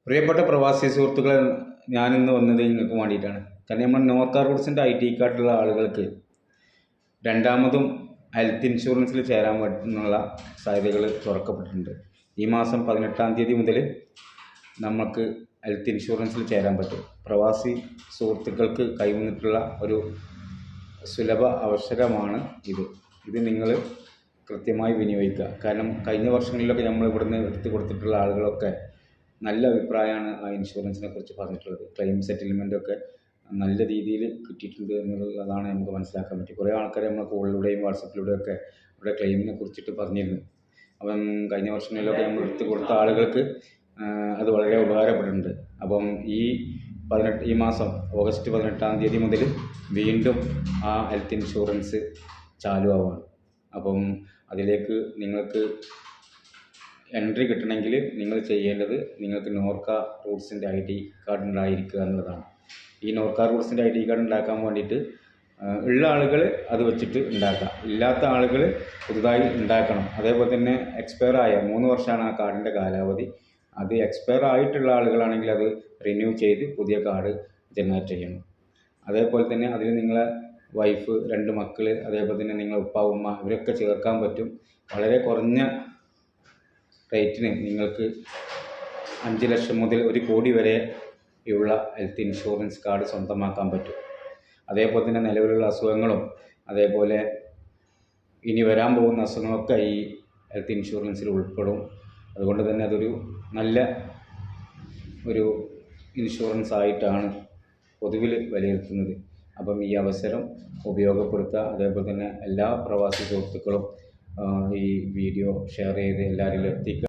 പ്രിയപ്പെട്ട പ്രവാസി സുഹൃത്തുക്കളെ, ഞാനിന്ന് വന്നത് നിങ്ങൾക്ക് വേണ്ടിയിട്ടാണ്. കാരണം നമ്മൾ നോർക്ക റൂട്ട്സിൻ്റെ ID കാർഡുള്ള ആളുകൾക്ക് രണ്ടാമതും ഹെൽത്ത് ഇൻഷുറൻസിൽ ചേരാൻ പറ്റുന്നുള്ള സാധ്യതകൾ തുറക്കപ്പെട്ടിട്ടുണ്ട്. ഈ മാസം 18-ാം തീയതി മുതൽ നമുക്ക് ഹെൽത്ത് ഇൻഷുറൻസിൽ ചേരാൻ പറ്റും. പ്രവാസി സുഹൃത്തുക്കൾക്ക് കൈവന്നിട്ടുള്ള ഒരു സുലഭ അവസരമാണ് ഇത് നിങ്ങൾ കൃത്യമായി വിനിയോഗിക്കുക. കാരണം കഴിഞ്ഞ വർഷങ്ങളിലൊക്കെ നമ്മൾ ഇവിടുന്ന് എടുത്തു കൊടുത്തിട്ടുള്ള ആളുകളൊക്കെ നല്ല അഭിപ്രായമാണ് ആ ഇൻഷുറൻസിനെ കുറിച്ച് പറഞ്ഞിട്ടുള്ളത്. ക്ലെയിം സെറ്റിൽമെൻറ്റൊക്കെ നല്ല രീതിയിൽ കിട്ടിയിട്ടുണ്ട് എന്നുള്ളതാണ് നമുക്ക് മനസ്സിലാക്കാൻ പറ്റും. കുറേ ആൾക്കാർ നമ്മൾ കോളിലൂടെയും വാട്സപ്പിലൂടെയൊക്കെ ഇവിടെ ക്ലെയിമിനെ കുറിച്ചിട്ട് പറഞ്ഞിരുന്നു. അപ്പം കഴിഞ്ഞ വർഷങ്ങളിലൊക്കെ നമ്മൾ എടുത്തു കൊടുത്ത ആളുകൾക്ക് അത് വളരെ ഉപകാരപ്പെടുന്നുണ്ട്. അപ്പം ഈ മാസം ഓഗസ്റ്റ് 18-ാം തീയതി മുതൽ വീണ്ടും ആ ഹെൽത്ത് ഇൻഷുറൻസ് ചാലു ആവുകയാണ്. അപ്പം അതിലേക്ക് നിങ്ങൾക്ക് എൻട്രി കിട്ടണമെങ്കിൽ നിങ്ങൾ ചെയ്യേണ്ടത് നിങ്ങൾക്ക് നോർക്ക റൂട്ട്സിൻ്റെ ID കാർഡ് ഉണ്ടായിരിക്കുക എന്നുള്ളതാണ്. ഈ നോർക്ക റൂട്ട്സിൻ്റെ ID കാർഡ് ഉണ്ടാക്കാൻ വേണ്ടിയിട്ട് ഉള്ള ആളുകൾ അത് വെച്ചിട്ട് ഉണ്ടാക്കാം, ഇല്ലാത്ത ആളുകൾ പുതുതായി ഉണ്ടാക്കണം. അതേപോലെ തന്നെ എക്സ്പയർ ആയ 3 വർഷമാണ് ആ കാർഡിൻ്റെ കാലാവധി. അത് എക്സ്പയർ ആയിട്ടുള്ള ആളുകളാണെങ്കിൽ അത് റിന്യൂ ചെയ്ത് പുതിയ കാർഡ് ജനറേറ്റ് ചെയ്യണം. അതേപോലെ തന്നെ അതിൽ നിങ്ങളെ വൈഫ്, 2 മക്കൾ, അതേപോലെ തന്നെ നിങ്ങളെ ഉപ്പ ഉമ്മ ഇവരൊക്കെ ചേർക്കാൻ പറ്റും. വളരെ കുറഞ്ഞ റേറ്റിന് നിങ്ങൾക്ക് 5 ലക്ഷം മുതൽ 1 കോടി വരെയുള്ള ഹെൽത്ത് ഇൻഷുറൻസ് കാർഡ് സ്വന്തമാക്കാൻ പറ്റും. അതേപോലെ തന്നെ നിലവിലുള്ള അസുഖങ്ങളും അതേപോലെ ഇനി വരാൻ പോകുന്ന അസുഖങ്ങളൊക്കെ ഈ ഹെൽത്ത് ഇൻഷുറൻസിൽ ഉൾപ്പെടും. അതുകൊണ്ട് തന്നെ അതൊരു നല്ല ഇൻഷുറൻസ് ആയിട്ടാണ് പൊതുവിൽ വിലയിരുത്തുന്നത്. അപ്പം ഈ അവസരം ഉപയോഗപ്പെടുത്തുക. അതേപോലെ തന്നെ എല്ലാ പ്രവാസി സുഹൃത്തുക്കളും ഈ വീഡിയോ ഷെയർ ചെയ്ത് എല്ലാവരിലും എത്തിക്കുക.